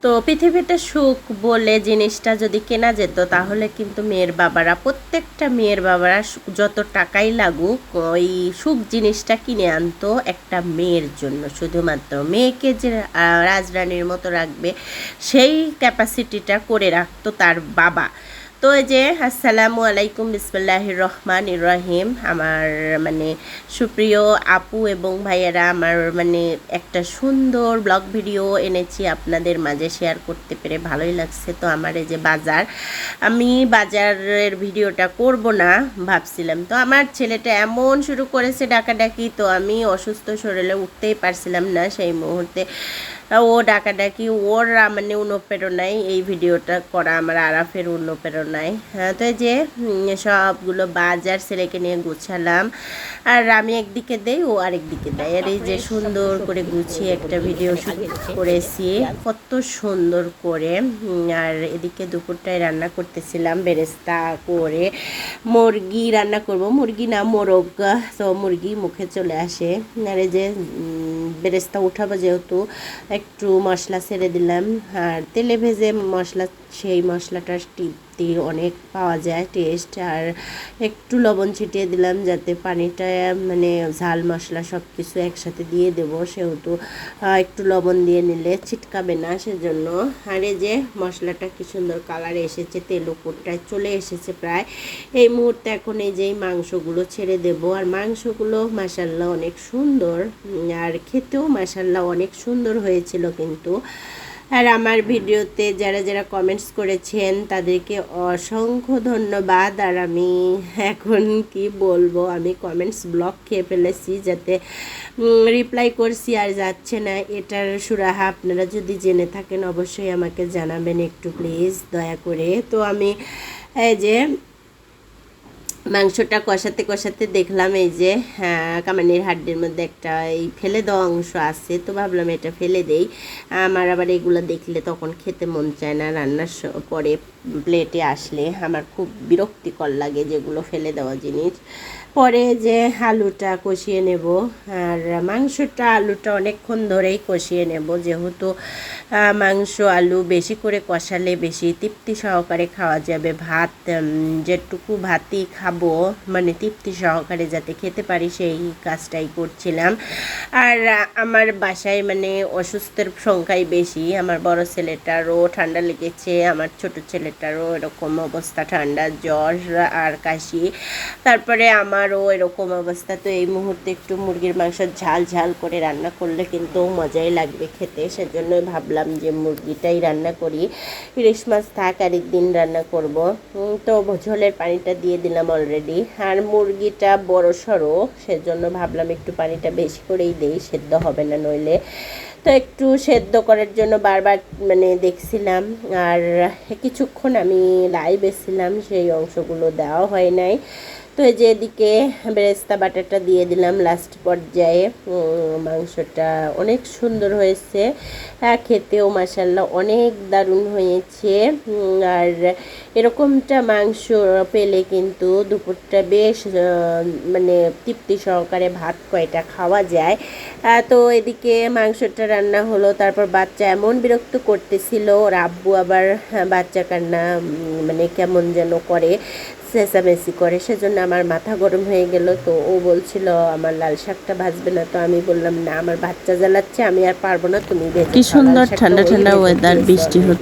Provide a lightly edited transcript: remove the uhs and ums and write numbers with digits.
তো পৃথিবীতে সুখ বলে জিনিসটা যদি কেনা যেত তাহলে কিন্তু মেয়ের বাবারা, প্রত্যেকটা মেয়ের বাবারা যত টাকাই লাগুক ওই সুখ জিনিসটা কিনে আনতো একটা মেয়ের জন্য। শুধুমাত্র মেয়েকে যে রাজরানীর মতো রাখবে সেই ক্যাপাসিটিটা করে রাখতো তার বাবা। তো এই যে আসসালামু আলাইকুম, বিসমিল্লাহির রহমানির রহিম। আমার মানে সুপ্রিয় আপু এবং ভাইয়েরা, আমার মানে একটা সুন্দর ব্লগ ভিডিও এনেছি আপনাদের মাঝে, শেয়ার করতে পেরে ভালোই লাগছে। তো আমার এই যে আমি বাজারের ভিডিওটা করব না ভাবছিলাম, তো আমার ছেলেটা এমন শুরু করেছে ডাকাডাকি, তো আমি অসুস্থ শরীরে উঠতেই পারছিলাম না সেই মুহূর্তে। ও ডাকাডাকি, ওর মানে অনুপ্রেরণায় এই ভিডিওটা করা, আমার আরাফের অনুপ্রেরণায়। হ্যাঁ, তো এই যে সবগুলো বাজার ছেলেকে নিয়ে গুছালাম, আর আমি একদিকে দেই, ও আরেকদিকে দেয়। আর এই যে সুন্দর করে গুছিয়ে একটা ভিডিও করেছি, কত সুন্দর করে। আর এদিকে দুপুরটায় রান্না করতেছিলাম, বেরেস্তা করে মুরগি রান্না করব, মুরগি না মোরগ, তো মুরগি মুখে চলে আসে। আর এই যে বেরেস্তা উঠাবো যেহেতু একটু মশলা ছেড়ে দিলাম, আর তেলে ভেজে মশলা, সেই মশলাটার টিপতি অনেক পাওয়া যায় টেস্ট। আর একটু লবণ ছিটিয়ে দিলাম যাতে পানিটা মানে ঝাল মশলা সব কিছু একসাথে দিয়ে দেব, সেহেতু একটু লবণ দিয়ে নিলে ছিটকাবে না সেজন্য। আর এই যে মশলাটা কি সুন্দর কালারে এসেছে, তেল উপরটায় চলে এসেছে প্রায়। এই মুহূর্তে এখন এই যে মাংসগুলো ছেড়ে দেব, আর মাংসগুলো মাশাল্লাহ অনেক সুন্দর, আর খেতেও মাশাল্লাহ অনেক সুন্দর হয়েছিল কিন্তু। আর আমার ভিডিওতে যারা যারা কমেন্টস করেছেন তাদেরকে অসংখ্য ধন্যবাদ। আর আমি এখন কি বলবো, আমি কমেন্টস ব্লক খেয়ে ফেলেছি, যাতে রিপ্লাই করছি আর যাচ্ছে না, এটার সুরাহা আপনারা যদি জেনে থাকেন অবশ্যই আমাকে জানাবেন একটু প্লিজ দয়া করে। তো আমি এই যে মাংসটা কষাতে কষাতে দেখলাম এই যে কামানির হাড্ডির মধ্যে একটা এই ফেলে দেওয়া অংশ আছে, তো ভাবলাম এটা ফেলে দেই। আমার আবার এগুলো দেখলে তখন খেতে মন চায় না, রান্নার পরে প্লেটে আসলে আমার খুব বিরক্তিকর লাগে যেগুলো ফেলে দেওয়া জিনিস। পরে যে আলুটা কষিয়ে নেব, আর মাংসটা আলুটা অনেকক্ষণ ধরেই কষিয়ে নেব, যেহেতু মাংস আলু বেশি করে কষালে বেশি তৃপ্তি সহকারে খাওয়া যাবে। ভাত যেটুকু ভাতই খাবো মানে তৃপ্তি সহকারে যাতে খেতে পারি সেই কাজটাই করছিলাম। আর আমার বাসায় মানে অসুস্থের সংখ্যাই বেশি, আমার বড় ছেলেটারও ঠান্ডা লেগেছে, আমার ছোট ছেলেটারও এরকম অবস্থা, ঠান্ডা জ্বর আর কাশি, তারপরে আমারও এরকম অবস্থা। তো এই মুহূর্তে একটু মুরগির মাংস ঝাল ঝাল করে রান্না করলে কিন্তু মজাই লাগবে খেতে, সেজন্যই ভাবলাম যে মুরগিটাই রান্না করি। ইলিশ মাছ থাক আরেকদিন রান্না করব। তো ঝোলের পানিটা দিয়ে দিলাম অলরেডি, আর মুরগিটা বড় সড়ো সেজন্য ভাবলাম একটু পানিটা বেশি করেই দেই, সেদ্ধ হবে না নইলে। তো একটু সেদ্ধ করার জন্য বারবার মানে দেখছিলাম, আর কিছুক্ষণ আমি লাইভে ছিলাম, সেই অংশগুলো দেওয়া হয় নাই। তো এই যে এদিকে বেরেস্তা বাটাটা দিয়ে দিলাম লাস্ট পর্যায়ে। মাংসটা অনেক সুন্দর হয়েছে, খেতেও মাশাল্লাহ অনেক দারুণ হয়েছে। আর এরকমটা মাংস পেলে কিন্তু দুপুরটা বেশ মানে তৃপ্তি সহকারে ভাত কয়টা খাওয়া যায়। তো এদিকে মাংসটা রান্না হলো, তারপর বাচ্চা এমন বিরক্ত করতেছিল, ওর আব্বু আবার বাচ্চা কান্না মানে কেমন যেন করে, চেঁচামেচি করে, সেজন্য আমার মাথা গরম হয়ে গেল। তো ও বলছিল আমার লাল শাকটা ভাজবে না, তো আমি বললাম না, আমার বাচ্চা জ্বালাচ্ছে, আমি আর পারবো না, তুমি ভেজে। কি সুন্দর ঠান্ডা ঠান্ডা ওয়েদার, বৃষ্টি হচ্ছে।